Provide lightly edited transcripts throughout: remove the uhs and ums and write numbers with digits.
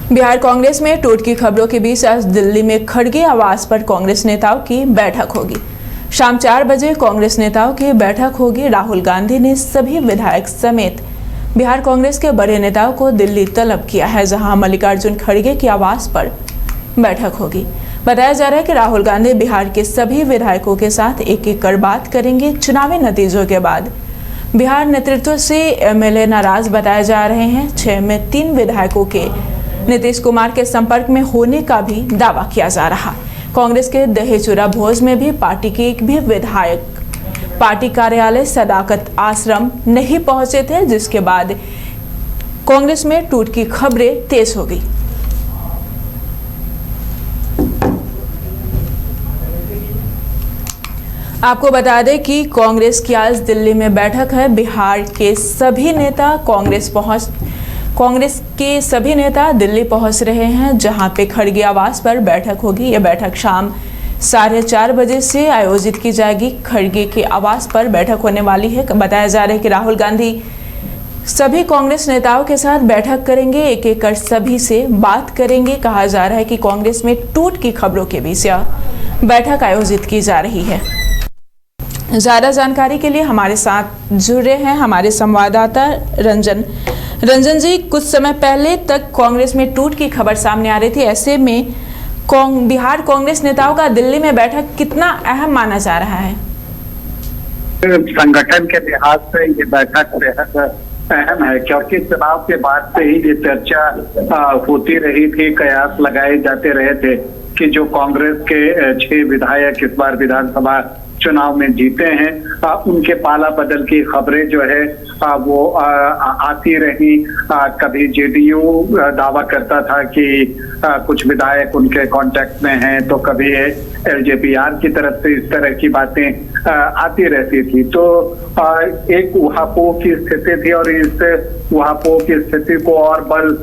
बिहार कांग्रेस में टूट की खबरों के बीच आज दिल्ली में खड़गे आवास पर कांग्रेस नेताओं की बैठक होगी। शाम 4 बजे कांग्रेस नेताओं की बैठक होगी। राहुल गांधी ने सभी विधायक समेत बिहार कांग्रेस के बड़े नेताओं को दिल्ली तलब किया है, जहां मल्लिकार्जुन खड़गे के आवास पर बैठक होगी। बताया जा रहा है कि राहुल गांधी बिहार के सभी विधायकों के साथ एक कर बात करेंगे। चुनावी नतीजों के बाद बिहार नेतृत्व से एमएलए नाराज बताए जा रहे हैं। 6 में 3 विधायकों के नीतीश कुमार के संपर्क में होने का भी दावा किया जा रहा। कांग्रेस के दहेचुरा भोज में भी पार्टी के एक भी विधायक पार्टी कार्यालय सदाकत आश्रम नहीं पहुंचे थे, जिसके बाद कांग्रेस में टूट की खबरें तेज हो गई। आपको बता दें कि कांग्रेस की आज दिल्ली में बैठक है। बिहार के सभी नेता कांग्रेस के सभी नेता दिल्ली पहुंच रहे हैं, जहां पे खड़गे आवास पर बैठक होगी। यह बैठक शाम 4:30 बजे से आयोजित की जाएगी। खड़गे के आवास पर बैठक होने वाली है। बताया जा रहा है कि राहुल गांधी सभी कांग्रेस नेताओं के साथ बैठक करेंगे, एक कर सभी से बात करेंगे। कहा जा रहा है कि कांग्रेस में टूट की खबरों के बीच यह बैठक आयोजित की जा रही है। ज्यादा जानकारी के लिए हमारे साथ जुड़े हैं हमारे संवाददाता रंजन जी। कुछ समय पहले तक कांग्रेस में टूट की खबर सामने आ रही थी, ऐसे में बिहार कांग्रेस नेताओं का दिल्ली में बैठक कितना अहम माना जा रहा है? संगठन के लिहाज से ये बैठक बेहद अहम है, क्योंकि चुनाव के बाद से ही ये चर्चा होती रही थी, कयास लगाए जाते रहे थे कि जो कांग्रेस के 6 विधायक इस बार विधानसभा चुनाव में जीते हैं, उनके पाला बदल की खबरें जो है वो आती रही। कभी जेडीयू दावा करता था कि कुछ विधायक उनके कांटेक्ट में हैं, तो कभी एलजेपीआर की तरफ से इस तरह की बातें आती रहती थी। तो एक उहापोह की स्थिति थी, और इस उहापोह की स्थिति को और बल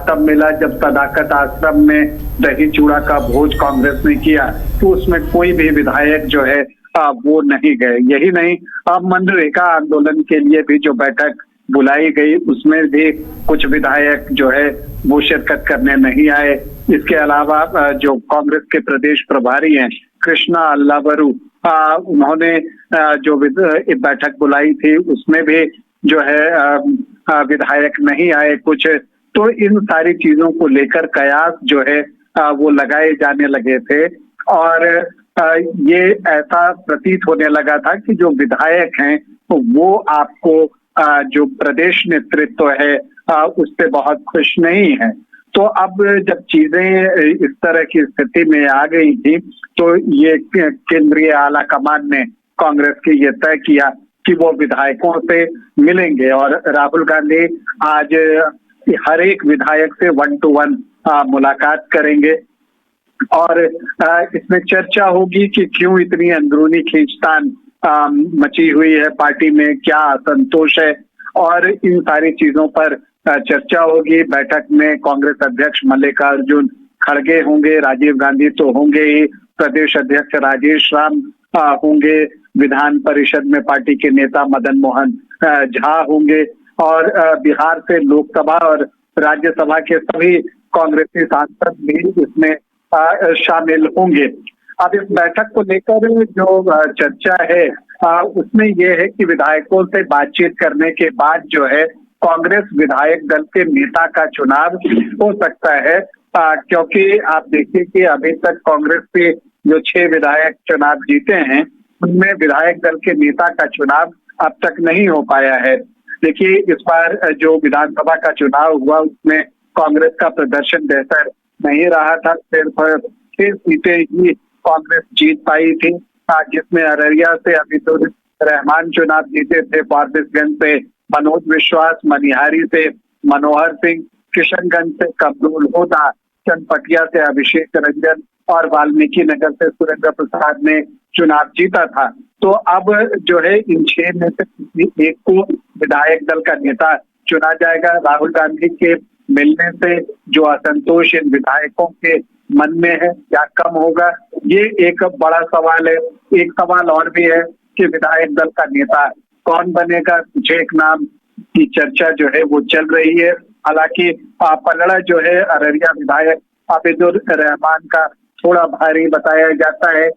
तब मिला जब सदाकत आश्रम में दही चूड़ा का भोज कांग्रेस ने किया, तो उसमें कोई भी विधायक जो है वो नहीं गए। यही नहीं, अब मनरेगा आंदोलन के लिए भी जो बैठक बुलाई गई, उसमें भी कुछ विधायक जो है वो शिरकत करने नहीं आए। इसके अलावा जो कांग्रेस के प्रदेश प्रभारी हैं कृष्णा अल्लावरू, उन्होंने जो बैठक बुलाई थी उसमें भी जो है विधायक नहीं आए कुछ। तो इन सारी चीजों को लेकर कयास जो है वो लगाए जाने लगे थे, और ये ऐसा प्रतीत होने लगा था कि जो विधायक हैं वो आपको जो प्रदेश नेतृत्व है उससे बहुत खुश नहीं है। तो अब जब चीजें इस तरह की स्थिति में आ गई थी, तो ये केंद्रीय आला कमान ने कांग्रेस की ये तय किया कि वो विधायकों से मिलेंगे, और राहुल गांधी आज हर एक विधायक से 1 to 1 मुलाकात करेंगे, और इसमें चर्चा होगी कि क्यों इतनी अंदरूनी खींचतान मची हुई है पार्टी में, क्या असंतोष है, और इन सारी चीजों पर चर्चा होगी। बैठक में कांग्रेस अध्यक्ष मल्लिकार्जुन खड़गे होंगे, राजीव गांधी तो होंगे ही, प्रदेश अध्यक्ष राजेश राम होंगे, विधान परिषद में पार्टी के नेता मदन मोहन झा होंगे, और बिहार से लोकसभा और राज्यसभा के सभी कांग्रेसी सांसद भी इसमें शामिल होंगे। अब इस बैठक को लेकर जो चर्चा है उसमें यह है कि विधायकों से बातचीत करने के बाद जो है कांग्रेस विधायक दल के नेता का चुनाव हो सकता है, क्योंकि आप देखिए कि अभी तक कांग्रेस के जो 6 विधायक चुनाव जीते हैं, उनमें विधायक दल के नेता का चुनाव अब तक नहीं हो पाया है। देखिए, इस बार जो विधानसभा का चुनाव हुआ उसमें कांग्रेस का प्रदर्शन बेहतर नहीं रहा था। सिर्फ 6 सीटें ही कांग्रेस जीत पाई थी, जिसमें अररिया से अबीदुर रहमान चुनाव जीते थे, फारबिसगंज से मनोज विश्वास, मनिहारी से मनोहर सिंह, किशनगंज से कमरुल होदा, चनपटिया से अभिषेक रंजन और वाल्मीकि नगर से सुरेंद्र प्रसाद ने चुनाव जीता था। तो अब जो है इन 6 में से किसी एक को विधायक दल का नेता चुना जाएगा। राहुल गांधी के मिलने से जो असंतोष इन विधायकों के मन में है क्या कम होगा, ये एक बड़ा सवाल है। एक सवाल और भी है कि विधायक दल का नेता कौन बनेगा। कुछ एक नाम की चर्चा जो है वो चल रही है। हालांकि पलड़ा जो है अररिया विधायक आबिदुर रहमान का थोड़ा भारी बताया जाता है।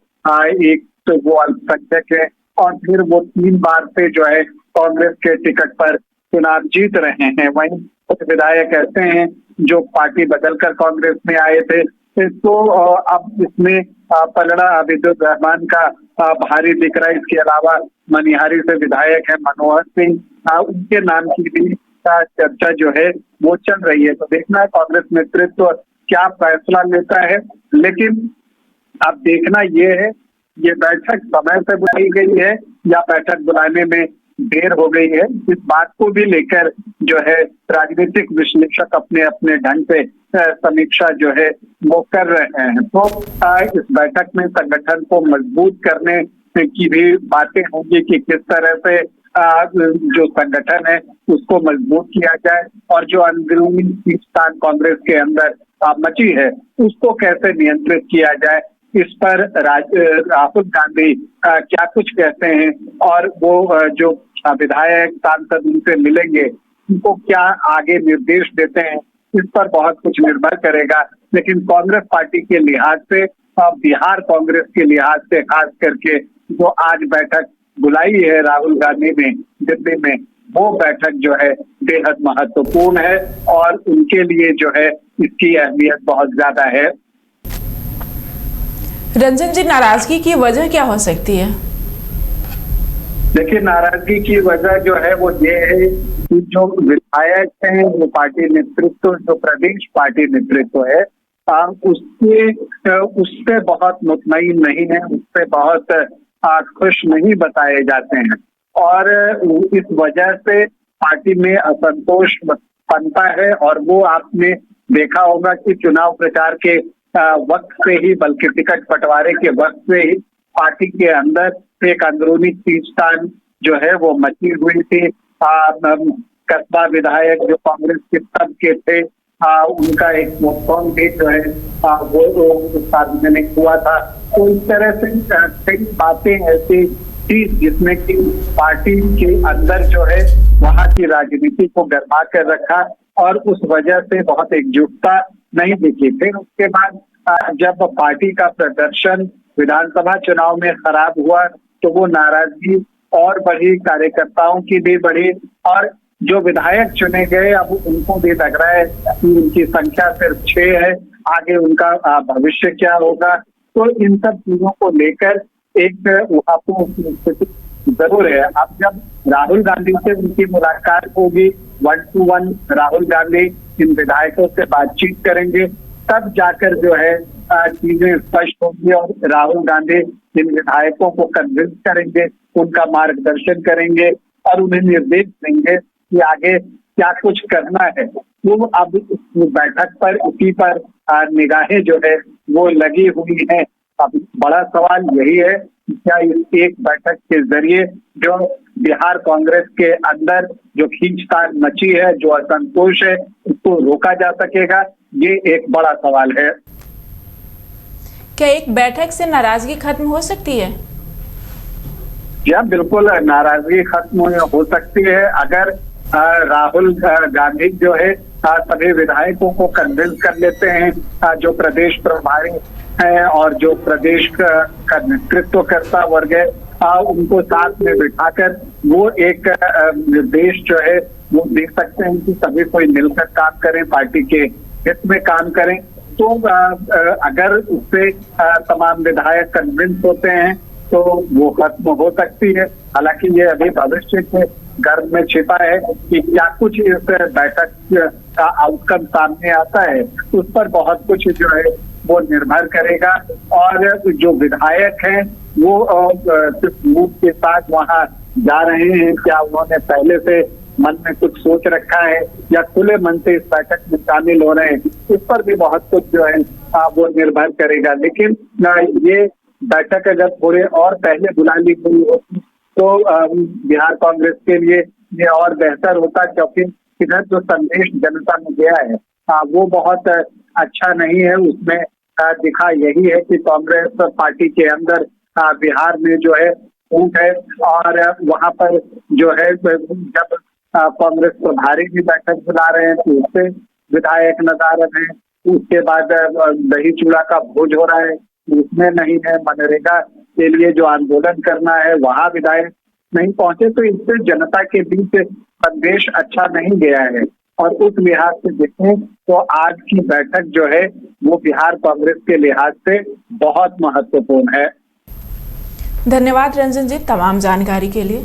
एक तो वो अल्पसंख्यक है और फिर वो 3 बार से जो है कांग्रेस के टिकट पर चुनाव जीत रहे हैं। वहीं कुछ विधायक ऐसे हैं जो पार्टी बदलकर कांग्रेस में आए थे। तो अब इसमें पलड़ा आबिदुर रहमान का भारी दिख रहा है। इसके अलावा मनिहारी से विधायक है मनोहर सिंह, उनके नाम की भी चर्चा जो है वो चल रही है। तो देखना है कांग्रेस नेतृत्व क्या फैसला लेता है। लेकिन अब देखना ये है ये बैठक समय से बुलाई गई है या बैठक बुलाने में देर हो गई है। इस बात को भी लेकर जो है राजनीतिक विश्लेषक अपने अपने ढंग से समीक्षा जो है वो कर रहे हैं। तो इस बैठक में संगठन को मजबूत करने की भी बातें होंगी कि किस तरह से जो संगठन है उसको मजबूत किया जाए और जो अंदरूनी खींचतान कांग्रेस के अंदर मची है उसको कैसे नियंत्रित किया जाए। इस पर राहुल गांधी क्या कुछ कहते हैं और वो जो विधायक सांसद उनसे मिलेंगे उनको क्या आगे निर्देश देते हैं, इस पर बहुत कुछ निर्भर करेगा। लेकिन कांग्रेस पार्टी के लिहाज से बिहार कांग्रेस के लिहाज से खास करके जो आज बैठक बुलाई है राहुल गांधी ने दिल्ली में, वो बैठक जो है बेहद महत्वपूर्ण है और उनके लिए जो है इसकी अहमियत बहुत ज्यादा है। रंजन जी, नाराजगी की वजह क्या हो सकती है? देखिए, नाराजगी की वजह जो है वो ये है कि जो विधायक हैं वो पार्टी नेतृत्व जो प्रदेश पार्टी नेतृत्व है उससे बहुत मुतमईन नहीं है, उससे बहुत खुश नहीं बताए जाते हैं और इस वजह से पार्टी में असंतोष बनता है। और वो आपने देखा होगा कि चुनाव प्रचार के वक्त से ही, बल्कि टिकट बंटवारे के वक्त से ही पार्टी के अंदर एक अंदरूनी खींचतान जो है वो मची हुई थी। कस्बा विधायक जो कांग्रेस के तब के थे उनका एक फोन भी जो है वो सार्वजनिक हुआ था। तो इस तरह से कई बातें ऐसी थी जिसमें कि पार्टी के अंदर जो है वहां की राजनीति को गरमा कर रखा और उस वजह से बहुत एकजुटता नहीं दिखी। फिर उसके बाद जब पार्टी का प्रदर्शन विधानसभा चुनाव में खराब हुआ तो वो नाराजगी और बढ़ी, कार्यकर्ताओं की भी बढ़ी और जो विधायक चुने गए अब उनको भी लग रहा है कि उनकी संख्या सिर्फ 6 है, आगे उनका भविष्य क्या होगा। तो इन सब चीजों को लेकर एक उहापोह की स्थिति जरूर है। अब जब राहुल गांधी से उनकी मुलाकात होगी, 1-to-1 राहुल गांधी इन विधायकों से बातचीत करेंगे, तब जाकर जो है चीजें स्पष्ट होंगी और राहुल गांधी इन विधायकों को कन्विंस करेंगे, उनका मार्गदर्शन करेंगे और उन्हें निर्देश देंगे कि आगे क्या कुछ करना है। वो अब बैठक पर उसी पर निगाहें जो है वो लगी हुई हैं। अब बड़ा सवाल यही है कि क्या इस एक बैठक के जरिए जो बिहार कांग्रेस के अंदर जो खींचतान मची है, जो असंतोष है, उसको रोका जा सकेगा, ये एक बड़ा सवाल है। क्या एक बैठक से नाराजगी खत्म हो सकती है? या बिल्कुल नाराजगी खत्म हो सकती है अगर राहुल गांधी जो है सभी विधायकों को कन्विंस कर लेते हैं। जो प्रदेश प्रभारी है और जो प्रदेश का नेतृत्व करता वर्ग है उनको साथ में बिठाकर वो एक निर्देश जो है वो दे सकते हैं कि सभी कोई मिलकर काम करें, पार्टी के हित में काम करें। तो अगर उससे तमाम विधायक कन्विंस होते हैं तो वो खत्म हो सकती है। हालांकि ये अभी भविष्य के गर्भ में छिपा है कि क्या कुछ इस बैठक का आउटकम सामने आता है, उस पर बहुत कुछ जो है वो निर्भर करेगा। और जो विधायक हैं वो सिर्फ मूड के साथ वहां जा रहे हैं, क्या उन्होंने पहले से मन में कुछ सोच रखा है या खुले मन से इस बैठक में शामिल हो रहे हैं, इस पर भी बहुत कुछ जो है वो निर्भर करेगा। लेकिन ये बैठक अगर थोड़े और पहले बुला ली गई होती तो बिहार कांग्रेस के लिए ये और बेहतर होता, क्योंकि इधर जो संदेश जनता में गया है वो बहुत अच्छा नहीं है। उसमें दिखा यही है कि कांग्रेस पार्टी के अंदर बिहार में जो है फूट है और वहां पर जो है जब कांग्रेस प्रभारी भी बैठक बुला रहे हैं, तो उससे विधायक नदारद हैं। उसके बाद दही चूड़ा का भोज हो रहा है, उसमें नहीं है। मनरेगा के लिए जो आंदोलन करना है वहां विधायक नहीं पहुंचे, तो इससे जनता के बीच संदेश अच्छा नहीं गया है। और उस लिहाज से देखें तो आज की बैठक जो है वो बिहार कांग्रेस के लिहाज से बहुत महत्वपूर्ण है। धन्यवाद रंजन जी तमाम जानकारी के लिए।